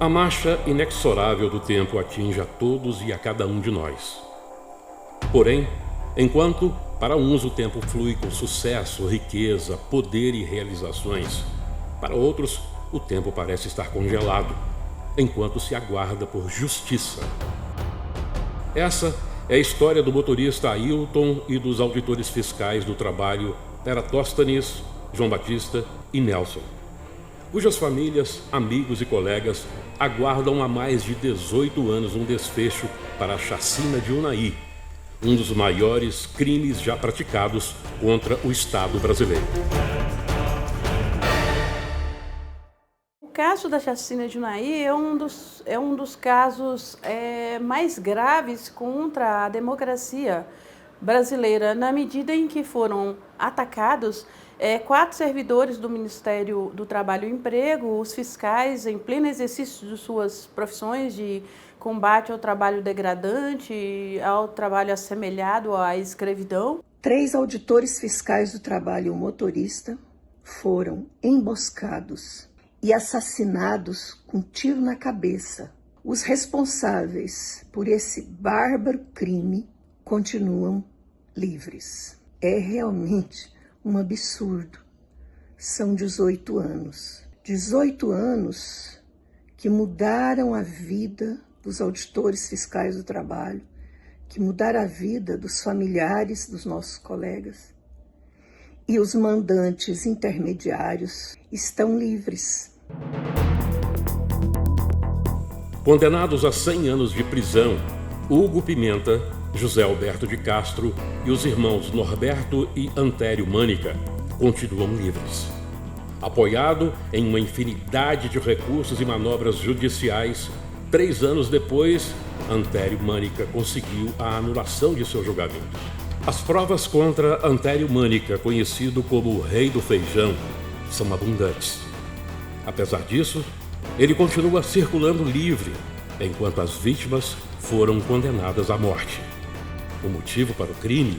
A marcha inexorável do tempo atinge a todos e a cada um de nós. Porém, enquanto para uns o tempo flui com sucesso, riqueza, poder e realizações, para outros o tempo parece estar congelado, enquanto se aguarda por justiça. Essa é a história do motorista Ailton e dos auditores fiscais do trabalho Eratosthenes, João Batista e Nelson, cujas famílias, amigos e colegas aguardam há mais de 18 anos um desfecho para a chacina de Unai, um dos maiores crimes já praticados contra o Estado brasileiro. O caso da chacina de Unai é um dos casos mais graves contra a democracia brasileira, na medida em que foram atacados 4 servidores do Ministério do Trabalho e Emprego, os fiscais, em pleno exercício de suas profissões de combate ao trabalho degradante, ao trabalho assemelhado à escravidão. 3 auditores fiscais do trabalho e o motorista foram emboscados e assassinados com tiro na cabeça. Os responsáveis por esse bárbaro crime continuam livres. É realmente um absurdo. São 18 anos. 18 anos que mudaram a vida dos auditores fiscais do trabalho, que mudaram a vida dos familiares dos nossos colegas. E os mandantes intermediários estão livres. Condenados a 100 anos de prisão, Hugo Pimenta, José Alberto de Castro e os irmãos Norberto e Antério Mânica continuam livres. Apoiado em uma infinidade de recursos e manobras judiciais, 3 anos depois, Antério Mânica conseguiu a anulação de seu julgamento. As provas contra Antério Mânica, conhecido como o Rei do Feijão, são abundantes. Apesar disso, ele continua circulando livre, enquanto as vítimas foram condenadas à morte. O motivo para o crime?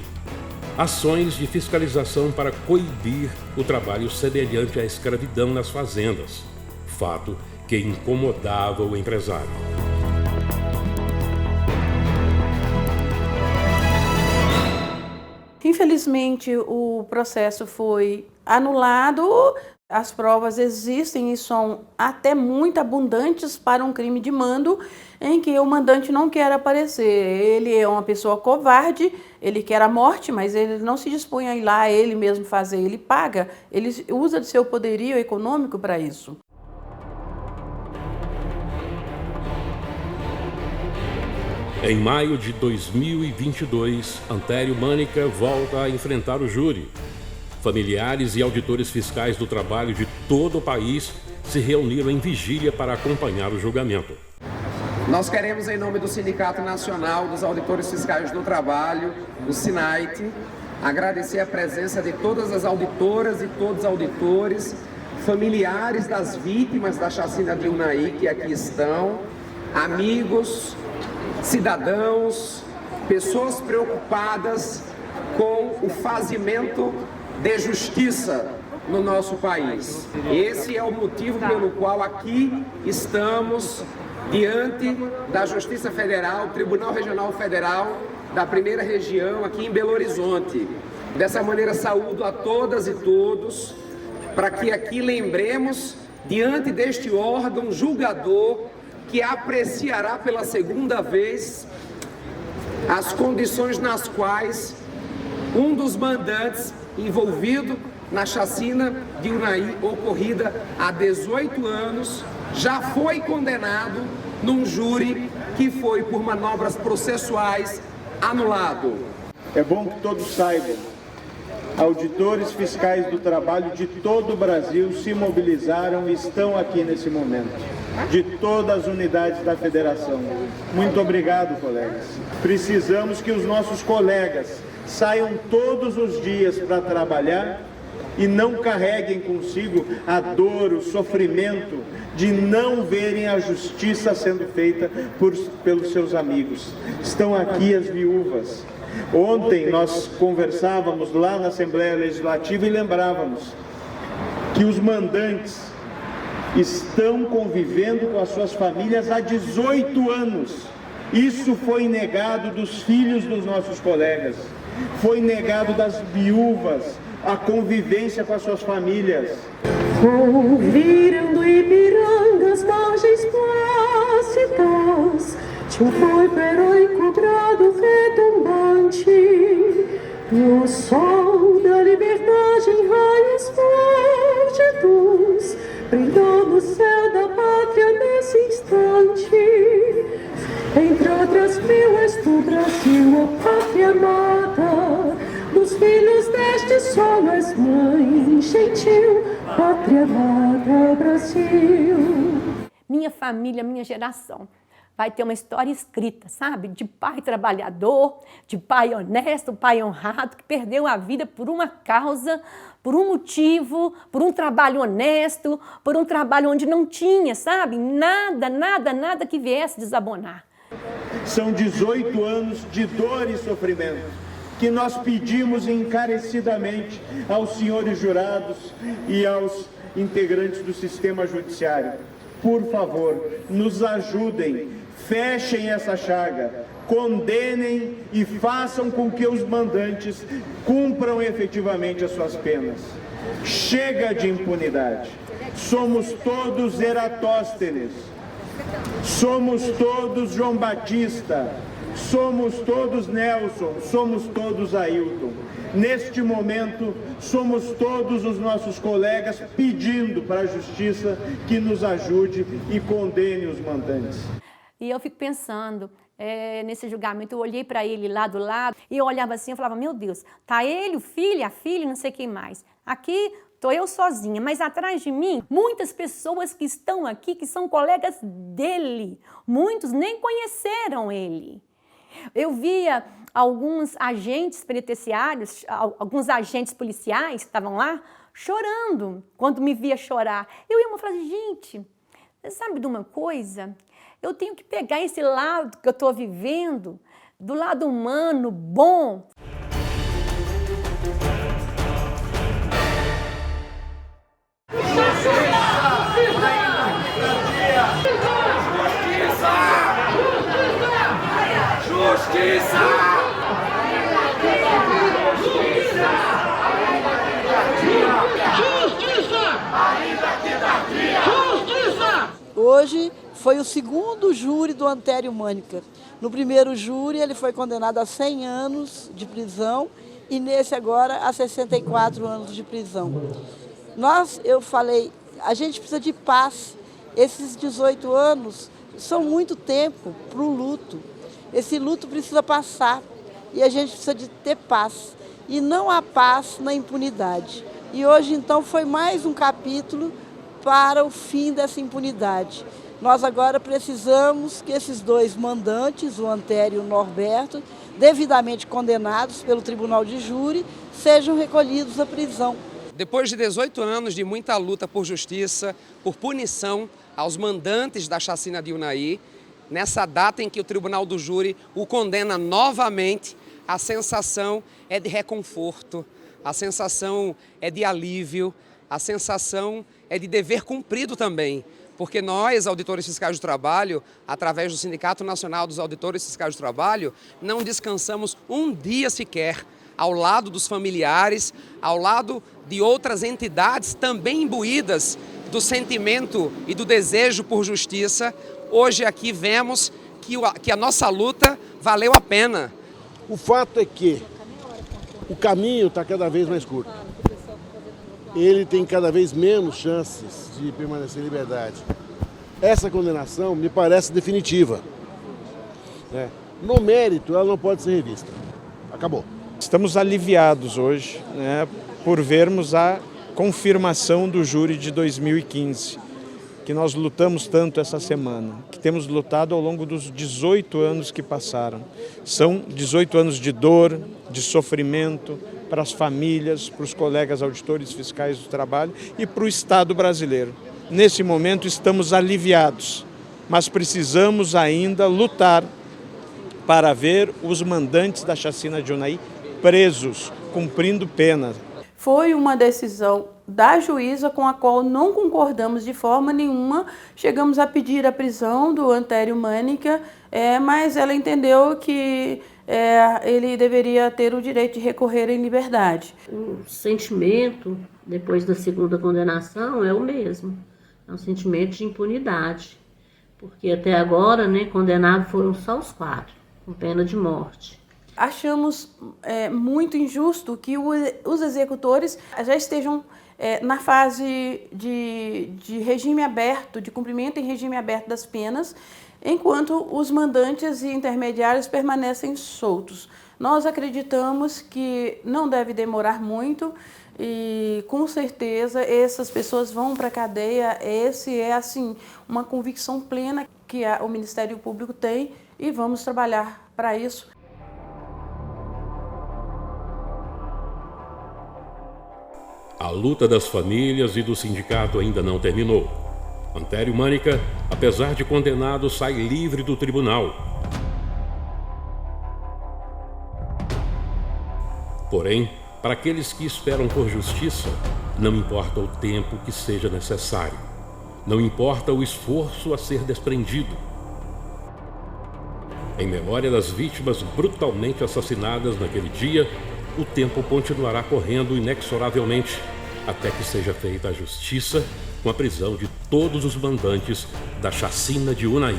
Ações de fiscalização para coibir o trabalho semelhante à escravidão nas fazendas, fato que incomodava o empresário. Infelizmente, o processo foi anulado. As provas existem e são até muito abundantes para um crime de mando em que o mandante não quer aparecer. Ele é uma pessoa covarde, ele quer a morte, mas ele não se dispõe a ir lá ele mesmo fazer, ele paga, ele usa de seu poderio econômico para isso. Em maio de 2022, Antério Mânica volta a enfrentar o júri. Familiares e auditores fiscais do trabalho de todo o país se reuniram em vigília para acompanhar o julgamento. Nós queremos, em nome do Sindicato Nacional dos Auditores Fiscais do Trabalho, o SINAIT, agradecer a presença de todas as auditoras e todos os auditores, familiares das vítimas da chacina de Unai que aqui estão, amigos, cidadãos, pessoas preocupadas com o fazimento de justiça no nosso país. Esse é o motivo pelo qual aqui estamos diante da Justiça Federal, Tribunal Regional Federal da Primeira Região, aqui em Belo Horizonte. Dessa maneira, saúdo a todas e todos, para que aqui lembremos, diante deste órgão julgador, que apreciará pela segunda vez as condições nas quais um dos mandantes envolvido na chacina de Unai, ocorrida há 18 anos, já foi condenado num júri que foi, por manobras processuais, anulado. É bom que todos saibam, auditores fiscais do trabalho de todo o Brasil se mobilizaram e estão aqui nesse momento, de todas as unidades da federação. Muito obrigado, colegas. Precisamos que os nossos colegas saiam todos os dias para trabalhar e não carreguem consigo a dor, o sofrimento de não verem a justiça sendo feita pelos seus amigos. Estão aqui as viúvas. Ontem nós conversávamos lá na Assembleia Legislativa e lembrávamos que os mandantes estão convivendo com as suas famílias há 18 anos. Isso foi negado dos filhos dos nossos colegas, foi negado das viúvas, a convivência com as suas famílias. Ouviram do Ipiranga as margens plácidas de um foibe heróico brado retumbante, no sol da liberdade em raios fúlgidos, brilhou no céu da pátria nesse instante. Entre outras mil és tu, Brasil, a pátria amada, dos filhos deste solo és mãe gentil, pátria amada, Brasil. Minha família, minha geração vai ter uma história escrita, sabe? De pai trabalhador, de pai honesto, pai honrado, que perdeu a vida por uma causa, por um motivo, por um trabalho honesto, por um trabalho onde não tinha, sabe? Nada que viesse desabonar. São 18 anos de dor e sofrimento que nós pedimos encarecidamente aos senhores jurados e aos integrantes do sistema judiciário. Por favor, nos ajudem, fechem essa chaga, condenem e façam com que os mandantes cumpram efetivamente as suas penas. Chega de impunidade. Somos todos Eratóstenes. Somos todos João Batista, somos todos Nelson, somos todos Ailton. Neste momento, somos todos os nossos colegas pedindo para a justiça que nos ajude e condene os mandantes. E eu fico pensando, nesse julgamento, eu olhei para ele lá do lado e eu olhava assim, eu falava, meu Deus, tá ele, o filho, a filha, não sei quem mais. Aqui estou eu sozinha, mas atrás de mim, muitas pessoas que estão aqui, que são colegas dele. Muitos nem conheceram ele. Eu via alguns agentes penitenciários, alguns agentes policiais que estavam lá, chorando quando me via chorar. Eu ia falar, gente, sabe de uma coisa? Eu tenho que pegar esse lado que eu estou vivendo, do lado humano, bom. Hoje foi o segundo júri do Antério Mânica. No primeiro júri ele foi condenado a 100 anos de prisão e nesse agora a 64 anos de prisão. Eu falei, a gente precisa de paz. Esses 18 anos são muito tempo para o luto. Esse luto precisa passar e a gente precisa de ter paz. E não há paz na impunidade. E hoje, então, foi mais um capítulo para o fim dessa impunidade. Nós agora precisamos que esses dois mandantes, o Antério e o Norberto, devidamente condenados pelo Tribunal de Júri, sejam recolhidos à prisão. Depois de 18 anos de muita luta por justiça, por punição aos mandantes da chacina de Unai, nessa data em que o Tribunal do Júri o condena novamente, a sensação é de reconforto, a sensação é de alívio, a sensação é de dever cumprido também, porque nós, auditores fiscais do trabalho, através do Sindicato Nacional dos Auditores Fiscais do Trabalho, não descansamos um dia sequer ao lado dos familiares, ao lado de outras entidades também imbuídas do sentimento e do desejo por justiça. Hoje aqui vemos que a nossa luta valeu a pena. O fato é que o caminho está cada vez mais curto. Ele tem cada vez menos chances de permanecer em liberdade. Essa condenação me parece definitiva. No mérito, ela não pode ser revista. Acabou. Estamos aliviados hoje, por vermos a confirmação do júri de 2015, que nós lutamos tanto essa semana, que temos lutado ao longo dos 18 anos que passaram. São 18 anos de dor, de sofrimento para as famílias, para os colegas auditores fiscais do trabalho e para o Estado brasileiro. Nesse momento estamos aliviados, mas precisamos ainda lutar para ver os mandantes da chacina de Unai presos, cumprindo pena. foi uma decisão da juíza com a qual não concordamos de forma nenhuma. Chegamos a pedir a prisão do Antério Mânica, mas ela entendeu que ele deveria ter o direito de recorrer em liberdade. O sentimento, depois da segunda condenação, é o mesmo. É um sentimento de impunidade. Porque até agora, condenados foram só os 4, com pena de morte. Achamos muito injusto que os executores já estejam na fase de regime aberto, de cumprimento em regime aberto das penas, enquanto os mandantes e intermediários permanecem soltos. Nós acreditamos que não deve demorar muito e, com certeza, essas pessoas vão para a cadeia. Esse é, assim, uma convicção plena que o Ministério Público tem e vamos trabalhar para isso. A luta das famílias e do sindicato ainda não terminou. Antério Mânica, apesar de condenado, sai livre do tribunal. Porém, para aqueles que esperam por justiça, não importa o tempo que seja necessário. Não importa o esforço a ser desprendido. Em memória das vítimas brutalmente assassinadas naquele dia, o tempo continuará correndo inexoravelmente, até que seja feita a justiça com a prisão de todos os mandantes da chacina de Unai.